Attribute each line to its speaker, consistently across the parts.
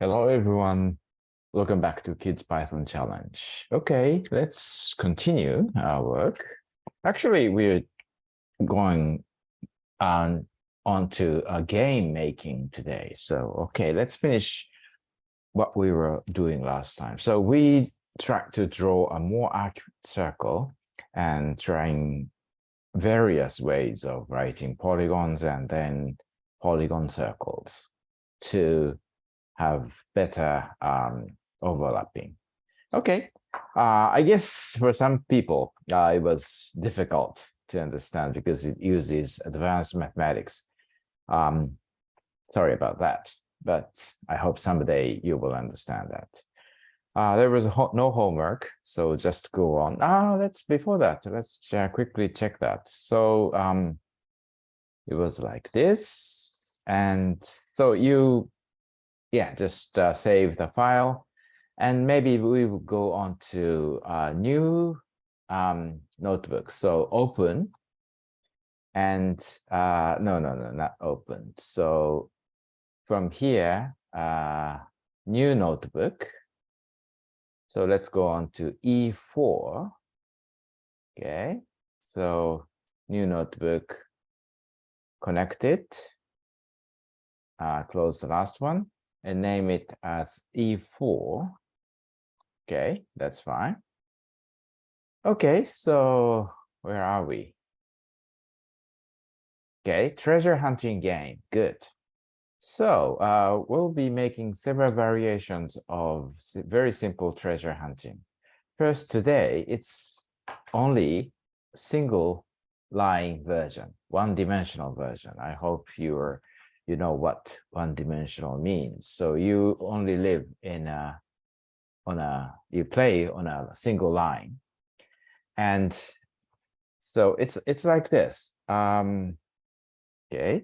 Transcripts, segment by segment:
Speaker 1: Hello, everyone. Welcome back to Kids Python Challenge. Okay, let's continue our work. Actually, we're going on to a game making today. So, okay, let's finish what we were doing last time. So we tried to draw a more accurate circle and trying various ways of writing polygons and then polygon circles to have better overlapping. Okay, I guess for some people it was difficult to understand because it uses advanced mathematics. Sorry about that, but I hope someday you will understand that. There was no homework, so just go on. Let's before that, let's quickly check that. So it was like this, and so you just save the file, and maybe we will go on to a new notebook. So open, and no, not open. So from here, new notebook. So let's go on to E4. Okay, so new notebook, connect it, close the last one, and name it as E4. Okay, that's fine. Okay, so where are we? Okay, treasure hunting game. Good. So we'll be making several variations of very simple treasure hunting. First, today, it's only single line version, one-dimensional version. I hope you know what one-dimensional means. So you only live in you play on a single line. And so it's like this. Okay,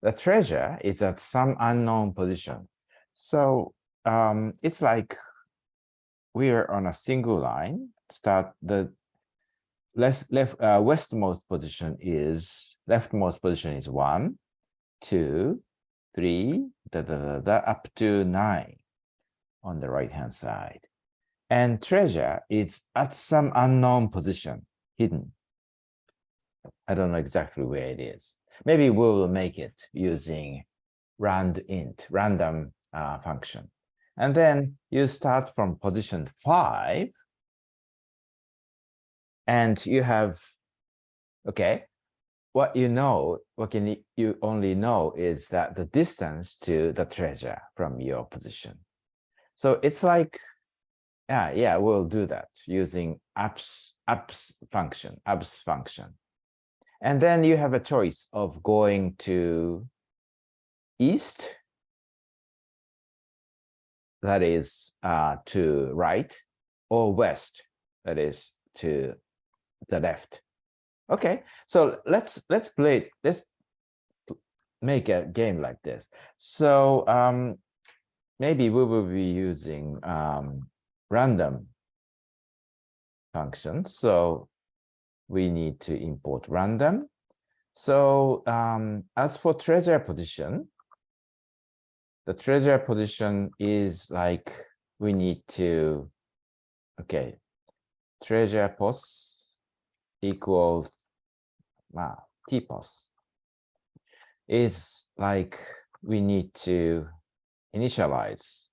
Speaker 1: the treasure is at some unknown position. So it's like we are on a single line. Start the leftmost position is 1, 2, 3, up to 9 on the right hand side. And treasure is at some unknown position, hidden. I don't know exactly where it is. Maybe we will make it using random function. And then you start from position 5. And you have, okay, what you only know is that the distance to the treasure from your position. So it's like, we'll do that using abs function. And then you have a choice of going to east, that is to right, or west, that is to the left. Okay, so let's make a game like this. So maybe we will be using random function. So we need to import random. So as for treasure position, the treasure position is like we need to, okay, treasure pos equals tpos is like we need to initialize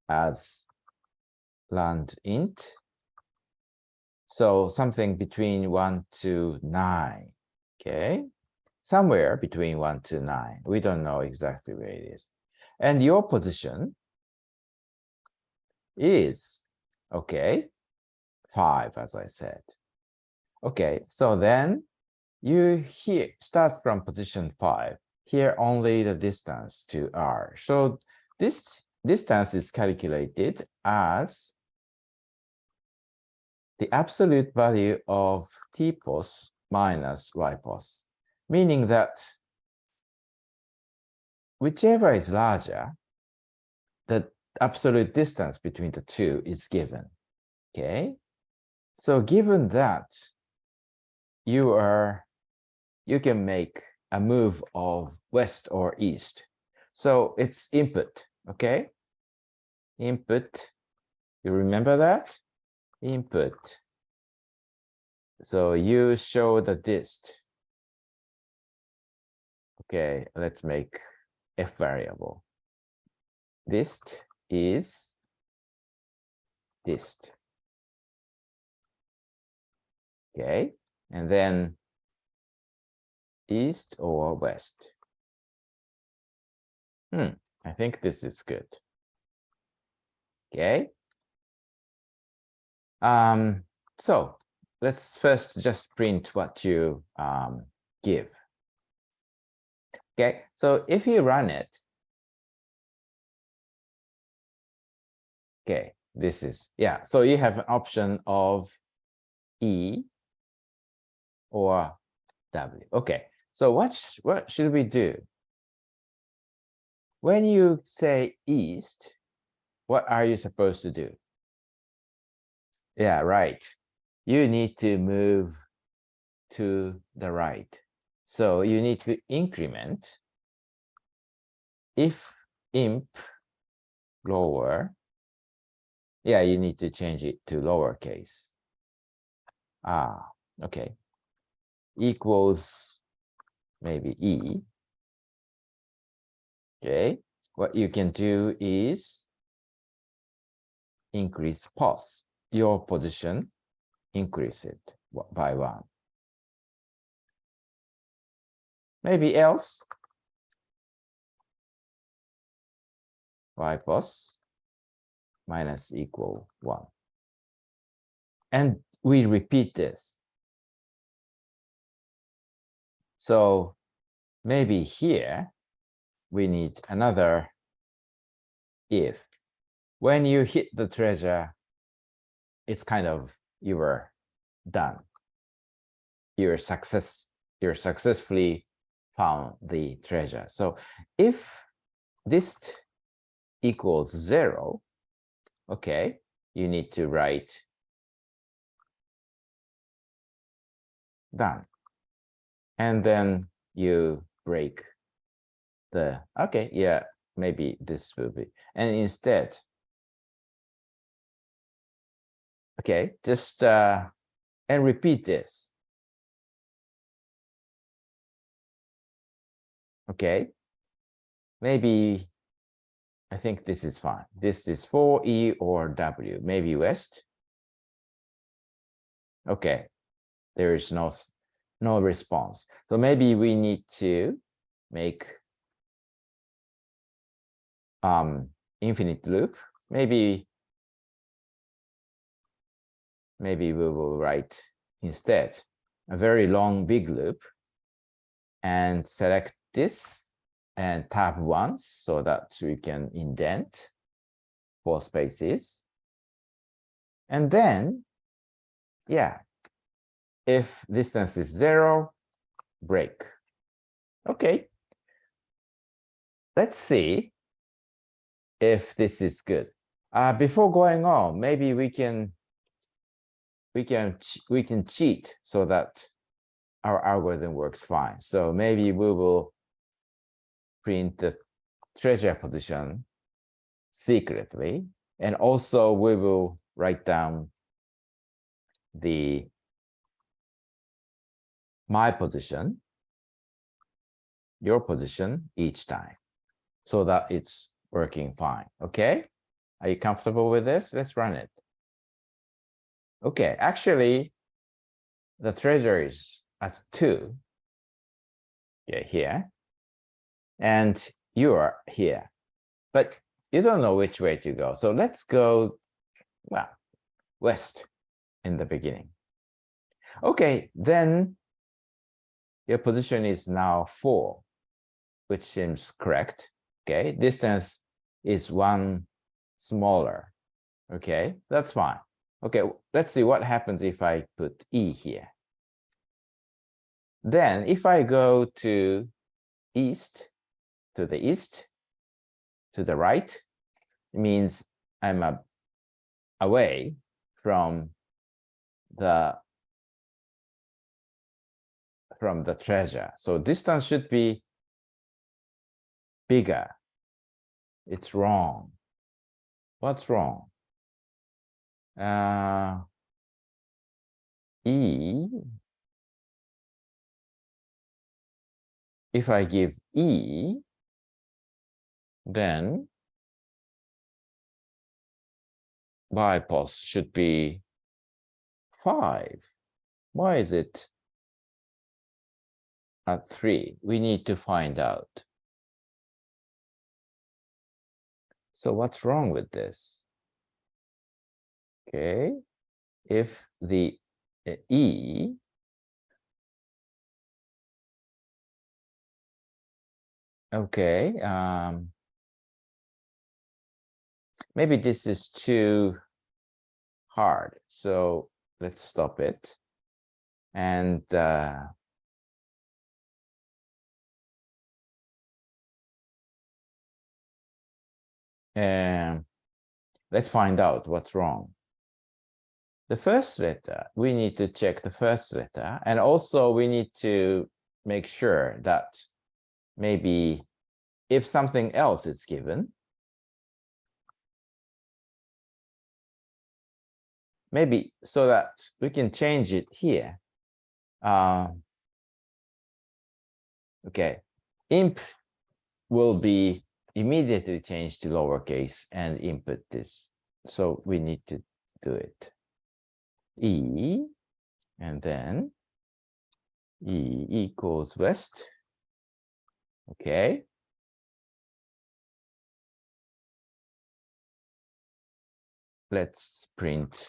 Speaker 1: as land int. So something between 1 to 9, okay? Somewhere between 1 to 9. We don't know exactly where it is. And your position is, okay, 5, as I said. Okay, so then you here start from position 5. Here only the distance to R. So this distance is calculated as the absolute value of tpos minus ypos, meaning that whichever is larger, the absolute distance between the two is given. Okay, so given that you can make a move of west or east. So it's input, okay? Input, you remember that? Input. So you show the dist. Okay, let's make f variable. Dist is dist. Okay, and then east or west. I think this is good. Okay. So let's first just print what you give. Okay, so if you run it, okay, this is, yeah, so you have an option of E or W. Okay, so what should we do? When you say east, what are you supposed to do? Yeah, right. You need to move to the right. So you need to increment. If imp lower, yeah, you need to change it to lowercase. Okay. Equals maybe E. Okay. What you can do is increase pos. Your position, increase it by 1. Maybe else. Y pos minus equal 1. And we repeat this. So maybe here we need another if. When you hit the treasure, it's kind of you were done. You're successfully found the treasure. So if this equals 0, okay, you need to write done. And then you break the, okay, yeah, maybe this will be, and instead, okay, just and repeat this. Okay, maybe I think this is fine. This is for E or W, maybe west. Okay, there is no response. So maybe we need to make infinite loop. Maybe we will write instead a very long big loop and select this and tab once so that we can indent 4 spaces. And then, yeah, if distance is 0, break. Okay. Let's see if this is good. Before going on, maybe we can cheat so that our algorithm works fine. So maybe we will print the treasure position secretly, and also we will write down the my position, your position each time, so that it's working fine. Okay, are you comfortable with this? Let's run it. Okay, actually the treasure is at 2, yeah, here, and you are here, but you don't know which way to go. So let's go, well, west in the beginning. Okay, then your position is now 4, which seems correct. Okay, distance is 1 smaller. Okay, that's fine. Okay, let's see what happens if I put E here. Then if I go to east, to the east, to the right, it means I'm away from the treasure. So distance should be bigger It's wrong. What's wrong? E, if I give E, then bypass should be 5. Why is it at 3? We need to find out. So what's wrong with this? Okay, if the E okay, maybe this is too hard, so let's stop it. And let's find out what's wrong. The first letter, we need to check the first letter, and also we need to make sure that maybe if something else is given, maybe so that we can change it here. Okay, imp will be immediately changed to lowercase and input this. So we need to do it. E, and then E equals west. Okay. Let's print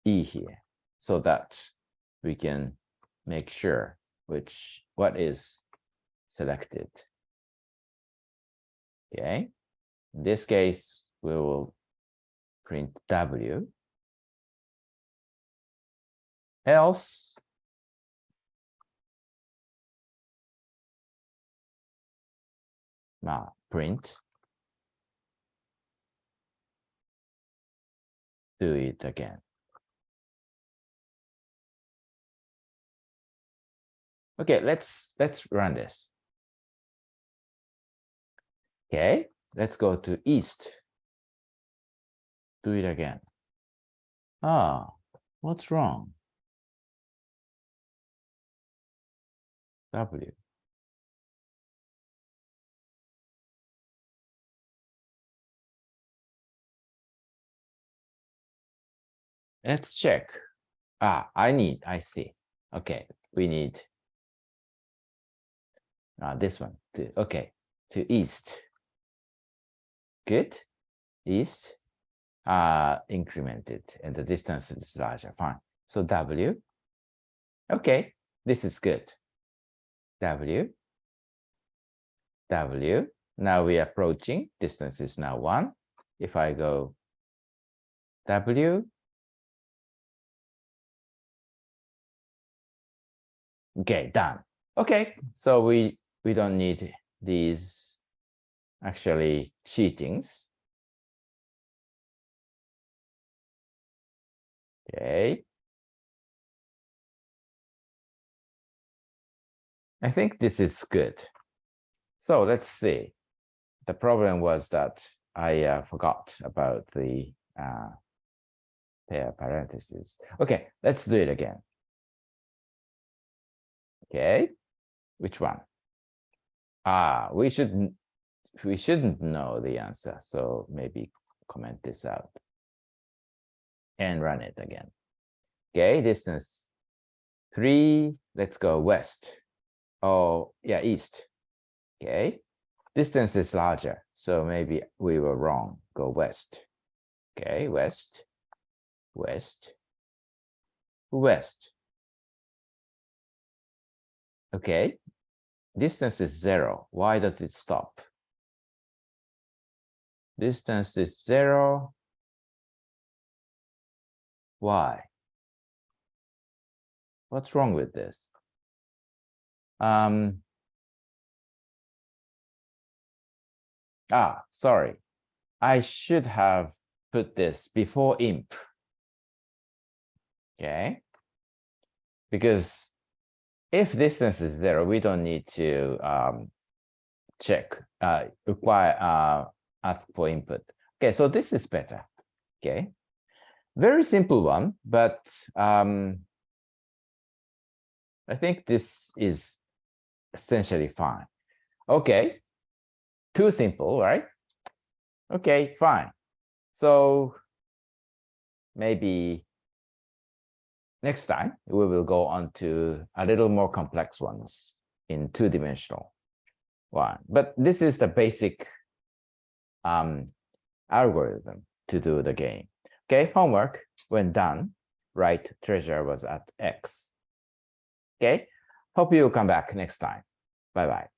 Speaker 1: E here so that we can make sure what is selected. Okay. In this case, we will print W. Else, print, do it again. Okay, let's run this. Okay, let's go to east. Do it again. What's wrong? W. Let's check. I see. Okay, we need this one. Okay, to east. Good. East. Incremented, and the distance is larger. Fine. So W. Okay, this is good. W. W. Now we are approaching. Distance is now 1. If I go W. Okay, done. Okay, so we don't need these actually cheatings. Okay. I think this is good. So let's see. The problem was that I forgot about the pair parentheses. Okay, let's do it again. Okay, which one? We shouldn't know the answer, so maybe comment this out and run it again. Okay, distance 3. Let's go west. Oh, yeah, east. Okay, distance is larger, so maybe we were wrong. Go west. Okay, west, west, west. Okay, distance is 0. Why does it stop? Distance is 0. Why? What's wrong with this? Sorry. I should have put this before imp. Okay. Because if distance is 0, we don't need to check, ask for input. Okay, so this is better. Okay, very simple one, but I think this is essentially fine. Okay, too simple, right? Okay, fine. So maybe next time we will go on to a little more complex ones in two-dimensional one. But this is the basic algorithm to do the game. Okay, homework, when done, write treasure was at X. Okay, hope you'll come back next time. Bye-bye.